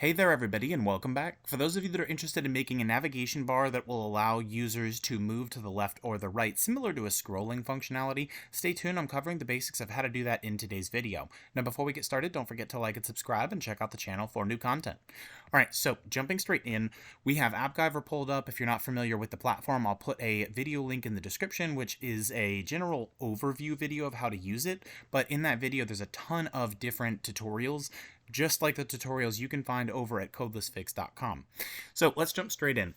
Hey there everybody and welcome back. For those of you that are interested in making a navigation bar that will allow users to move to the left or the right, similar to a scrolling functionality, stay tuned. I'm covering the basics of how to do that in today's video. Now before we get started, don't forget to like and subscribe and check out the channel for new content. Alright, so jumping straight in, we have Appgyver pulled up. If you're not familiar with the platform, I'll put a video link in the description, which is a general overview video of how to use it. But in that video, there's a ton of different tutorials, just like the tutorials you can find over at codelessfix.com. So let's jump straight in.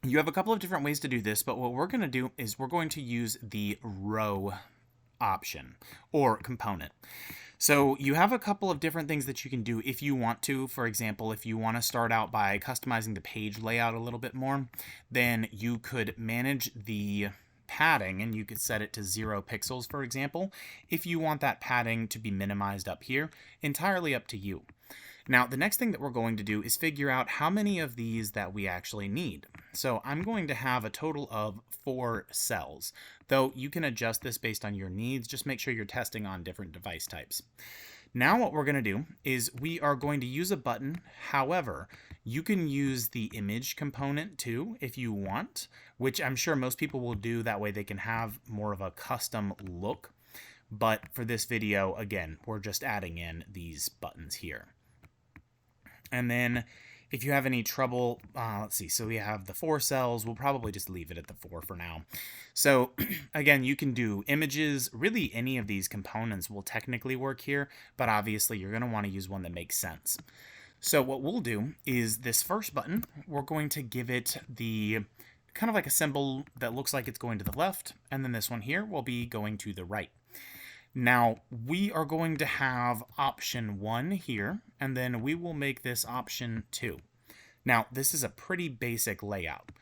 You have a couple of different ways to do this, but what we're going to do is we're going to use the row option or component. So you have a couple of different things that you can do if you want to. For example, if you want to start out by customizing the page layout a little bit more, then you could manage the padding and you could set it to 0 pixels, for example. If you want that padding to be minimized up here, entirely up to you. Now, the next thing that we're going to do is figure out how many of these that we actually need. So I'm going to have a total of 4 cells, though you can adjust this based on your needs. Just make sure you're testing on different device types. Now what we're going to do is we are going to use a button. However, you can use the image component too if you want, which I'm sure most people will do. That way they can have more of a custom look. But for this video, again, we're just adding in these buttons here. And then if you have any trouble, let's see, so we have the 4 cells. We'll probably just leave it at the 4 for now. So again, you can do images. Really, any of these components will technically work here, but obviously you're going to want to use one that makes sense. So what we'll do is this first button, we're going to give it the kind of like a symbol that looks like it's going to the left, and then this one here will be going to the right. Now, we are going to have option 1 here, and then we will make this option 2. Now, this is a pretty basic layout.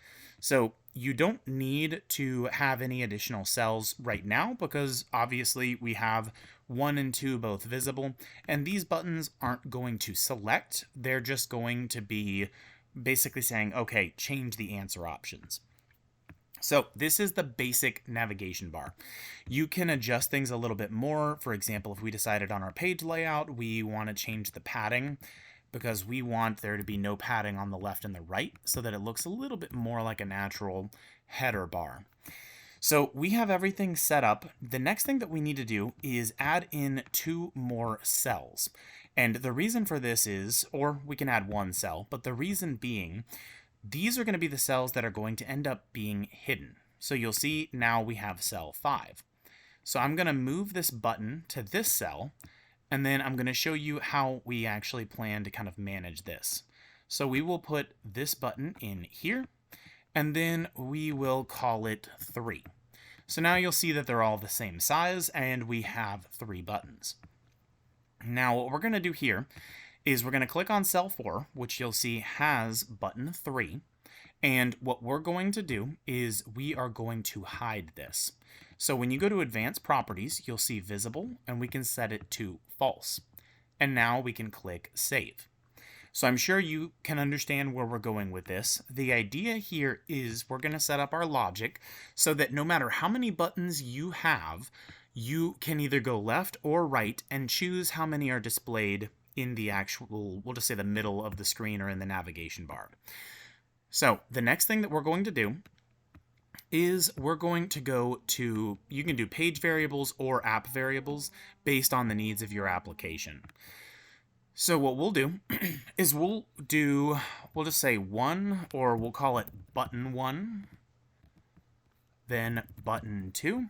So you don't need to have any additional cells right now because obviously we have 1 and 2 both visible, and these buttons aren't going to select. They're just going to be basically saying, okay, change the answer options. So this is the basic navigation bar. You can adjust things a little bit more. For example, if we decided on our page layout, we want to change the padding because we want there to be no padding on the left and the right so that it looks a little bit more like a natural header bar. So we have everything set up. The next thing that we need to do is add in 2 more cells. And the reason for this is, or we can add 1 cell, but the reason being, these are going to be the cells that are going to end up being hidden. So you'll see now we have cell 5. So I'm going to move this button to this cell, and then I'm going to show you how we actually plan to kind of manage this. So we will put this button in here, and then we will call it 3. So now you'll see that they're all the same size, and we have 3 buttons. Now what we're going to do here is we're going to click on cell 4, which you'll see has button 3. And what we're going to do is we are going to hide this. So when you go to advanced properties, you'll see visible, and we can set it to false. And now we can click save. So I'm sure you can understand where we're going with this. The idea here is we're going to set up our logic so that no matter how many buttons you have, you can either go left or right and choose how many are displayed in the actual, we'll just say the middle of the screen or in the navigation bar. So the next thing that we're going to do is we're going to go to, you can do page variables or app variables based on the needs of your application. So what we'll do is we'll just say 1, or we'll call it button 1, then button 2,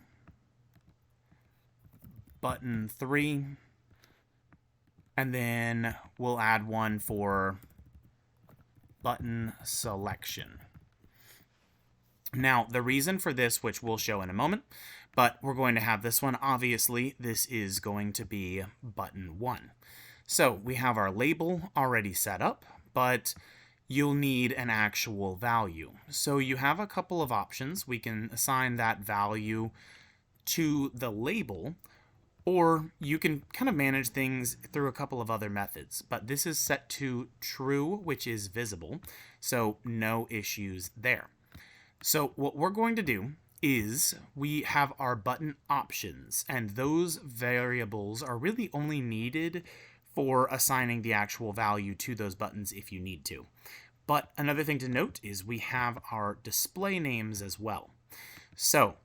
button 3, and then we'll add 1 for button selection. Now, the reason for this, which we'll show in a moment, but we're going to have this one. Obviously, this is going to be button 1. So we have our label already set up, but you'll need an actual value. So you have a couple of options. We can assign that value to the label, or you can kind of manage things through a couple of other methods. But this is set to true, which is visible, so no issues there. So what we're going to do is we have our button options, and those variables are really only needed for assigning the actual value to those buttons if you need to. But another thing to note is we have our display names as well. So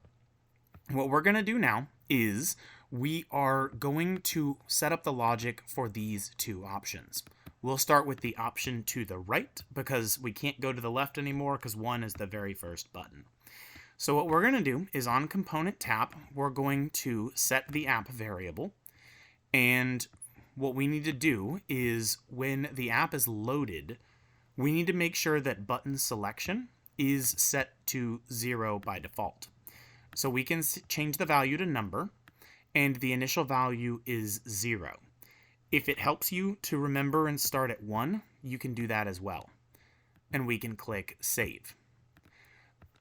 what we're going to do now is we are going to set up the logic for these two options. We'll start with the option to the right because we can't go to the left anymore because 1 is the very first button. So what we're going to do is on component tap, we're going to set the app variable. And what we need to do is when the app is loaded, we need to make sure that button selection is set to 0 by default. So we can change the value to number, and the initial value is 0. If it helps you to remember and start at 1, you can do that as well. And we can click Save.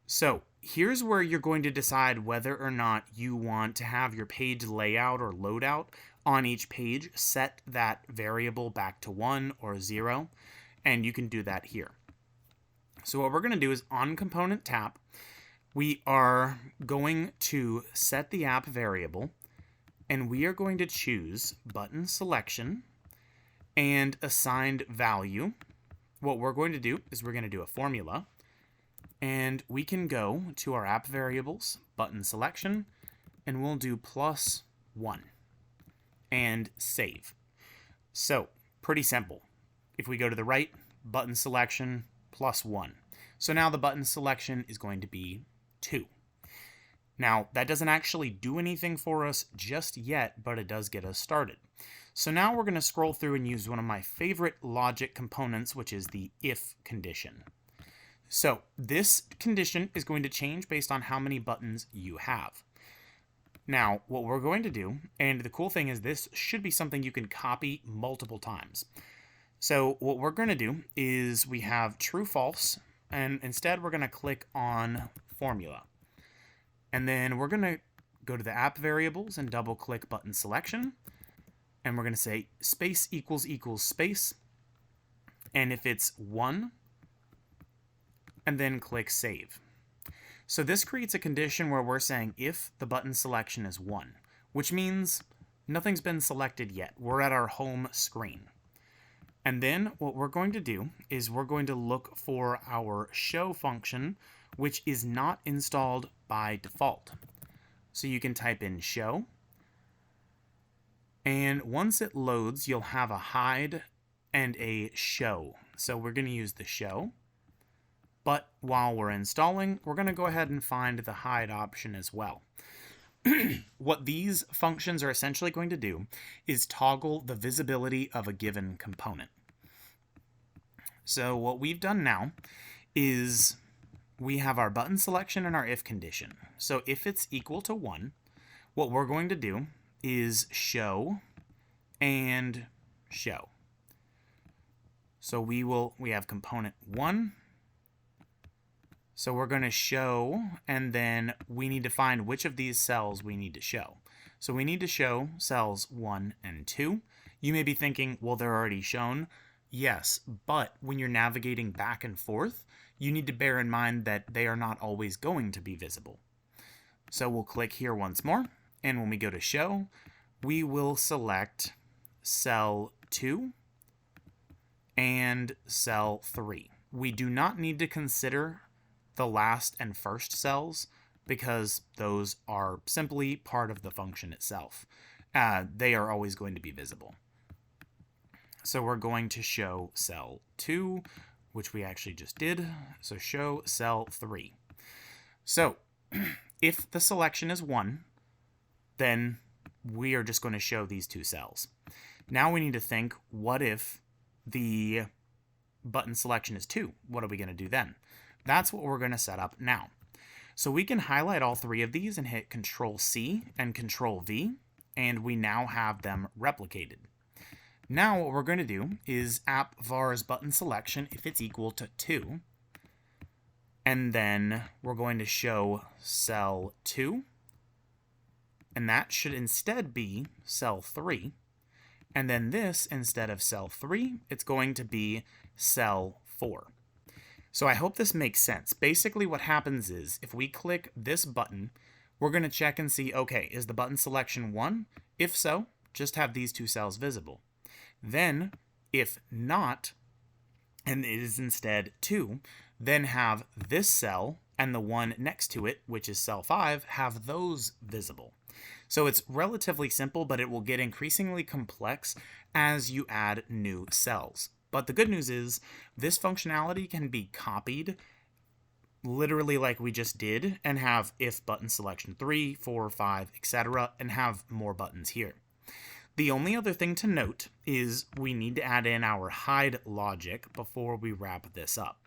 So here's where you're going to decide whether or not you want to have your page layout or loadout on each page set that variable back to 1 or 0, and you can do that here. So what we're going to do is on component tap, we are going to set the app variable, and we are going to choose button selection and assigned value. What we're going to do is we're going to do a formula, and we can go to our app variables, button selection, and we'll do +1 and save. So pretty simple. If we go to the right, button selection +1. So now the button selection is going to be 2. Now, that doesn't actually do anything for us just yet, but it does get us started. So now we're going to scroll through and use one of my favorite logic components, which is the if condition. So this condition is going to change based on how many buttons you have. Now, what we're going to do, and the cool thing is this should be something you can copy multiple times. So what we're going to do is we have true, false, and instead we're going to click on formula. And then we're going to go to the app variables and double click button selection. And we're going to say space equals space. And if it's 1, and then click save. So this creates a condition where we're saying if the button selection is 1, which means nothing's been selected yet. We're at our home screen. And then what we're going to do is we're going to look for our show function, which is not installed by default. So you can type in show. And once it loads, you'll have a hide and a show. So we're going to use the show. But while we're installing, we're going to go ahead and find the hide option as well. What these functions are essentially going to do is toggle the visibility of a given component. So what we've done now is we have our button selection and our if condition. So if it's equal to 1, what we're going to do is show and show. So we have component 1. So we're going to show, and then we need to find which of these cells we need to show. So we need to show cells 1 and 2. You may be thinking, well, they're already shown. Yes, but when you're navigating back and forth, you need to bear in mind that they are not always going to be visible. So we'll click here once more, and when we go to show, we will select cell 2 and cell 3. We do not need to consider the last and first cells because those are simply part of the function itself. They are always going to be visible. So we're going to show cell 2, which we actually just did. So show cell 3. So if the selection is 1, then we are just going to show these 2 cells. Now we need to think, what if the button selection is 2? What are we going to do then? That's what we're going to set up now. So we can highlight all 3 of these and hit Control-C and Control-V, and we now have them replicated. Now what we're going to do is Appgyver's button selection if it's equal to 2, and then we're going to show cell 2, and that should instead be cell 3, and then this, instead of cell 3, it's going to be cell 4. So I hope this makes sense. Basically what happens is, if we click this button, we're going to check and see, okay, is the button selection 1? If so, just have these 2 cells visible. Then, if not, and it is instead 2, then have this cell and the one next to it, which is cell 5, have those visible. So it's relatively simple, but it will get increasingly complex as you add new cells. But the good news is this functionality can be copied literally like we just did and have if button selection 3, 4, 5, etc. and have more buttons here. The only other thing to note is we need to add in our hide logic before we wrap this up.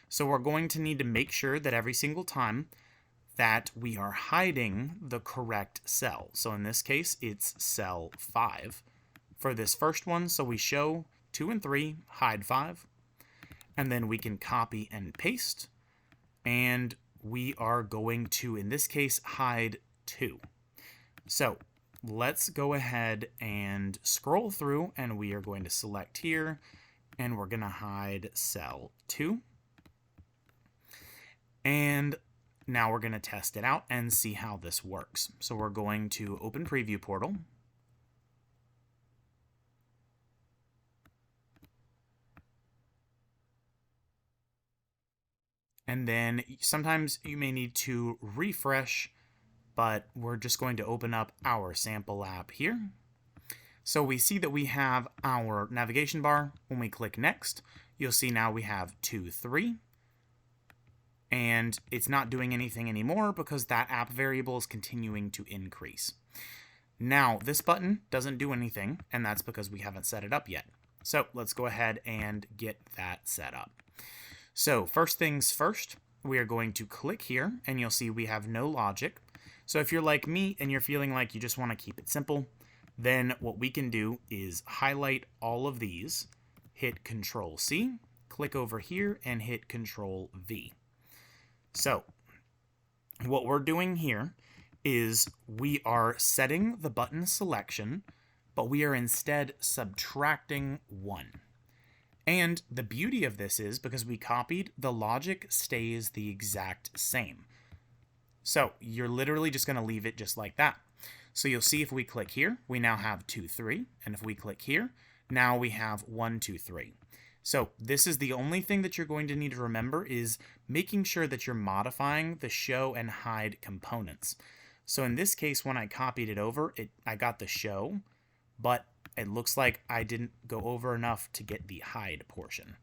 So we're going to need to make sure that every single time that we are hiding the correct cell. So in this case, it's cell 5 for this first one. So we show 2 and 3, hide 5, and then we can copy and paste. And we are going to, in this case, hide 2. So let's go ahead and scroll through, and we are going to select here, and we're going to hide cell 2. And now we're going to test it out and see how this works. So we're going to open Preview Portal. And then sometimes you may need to refresh, but we're just going to open up our sample app here. So we see that we have our navigation bar. When we click next, you'll see now we have 2, 3. And it's not doing anything anymore because that app variable is continuing to increase. Now, this button doesn't do anything, and that's because we haven't set it up yet. So let's go ahead and get that set up. So first things first, we are going to click here, and you'll see we have no logic. So if you're like me and you're feeling like you just want to keep it simple, then what we can do is highlight all of these, hit Control-C, click over here, and hit Control-V. So what we're doing here is we are setting the button selection, but we are instead subtracting 1. And the beauty of this is because we copied, the logic stays the exact same. So you're literally just going to leave it just like that. So you'll see if we click here, we now have 2, 3. And if we click here, now we have 1, 2, 3. So this is the only thing that you're going to need to remember is making sure that you're modifying the show and hide components. So in this case, when I copied it over, I got the show, but it looks like I didn't go over enough to get the hide portion.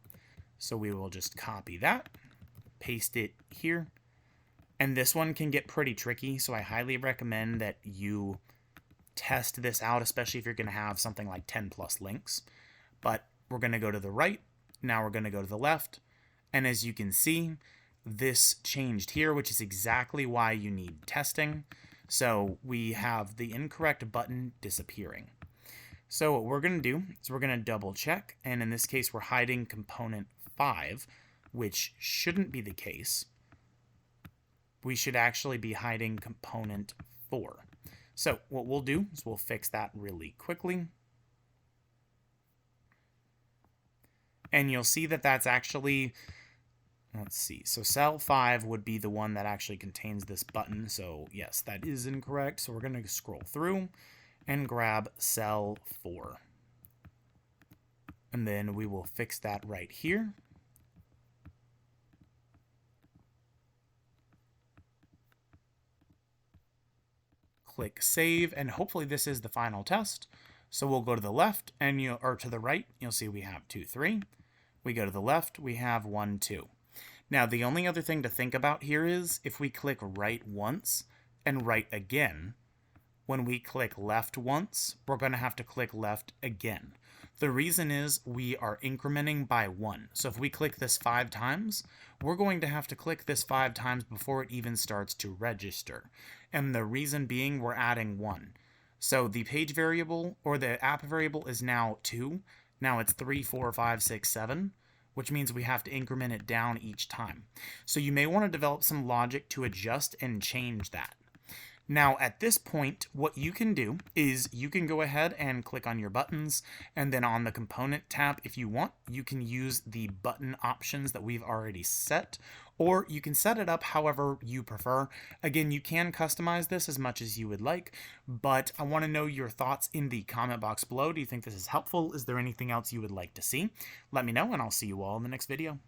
So we will just copy that, paste it here, and this one can get pretty tricky, so I highly recommend that you test this out, especially if you're going to have something like 10 plus links. But we're going to go to the right. Now we're going to go to the left. And as you can see, this changed here, which is exactly why you need testing. So we have the incorrect button disappearing. So what we're going to do is we're going to double check. And in this case, we're hiding component 5, which shouldn't be the case. We should actually be hiding component 4. So what we'll do is we'll fix that really quickly. And you'll see that that's actually, let's see, so cell 5 would be the one that actually contains this button. So yes, that is incorrect. So we're going to scroll through and grab cell 4. And then we will fix that right here. Click save, and hopefully this is the final test. So we'll go to the left and or to the right, you'll see we have 2, 3. We go to the left, we have 1, 2. Now the only other thing to think about here is if we click right once and right again, when we click left once, we're going to have to click left again. The reason is we are incrementing by 1. So if we click this 5 times, we're going to have to click this 5 times before it even starts to register. And the reason being we're adding 1. So the page variable or the app variable is now 2. Now it's 3, 4, 5, 6, 7, which means we have to increment it down each time. So you may want to develop some logic to adjust and change that. Now, at this point, what you can do is you can go ahead and click on your buttons, and then on the component tab, if you want, you can use the button options that we've already set, or you can set it up however you prefer. Again, you can customize this as much as you would like, but I want to know your thoughts in the comment box below. Do you think this is helpful? Is there anything else you would like to see? Let me know, and I'll see you all in the next video.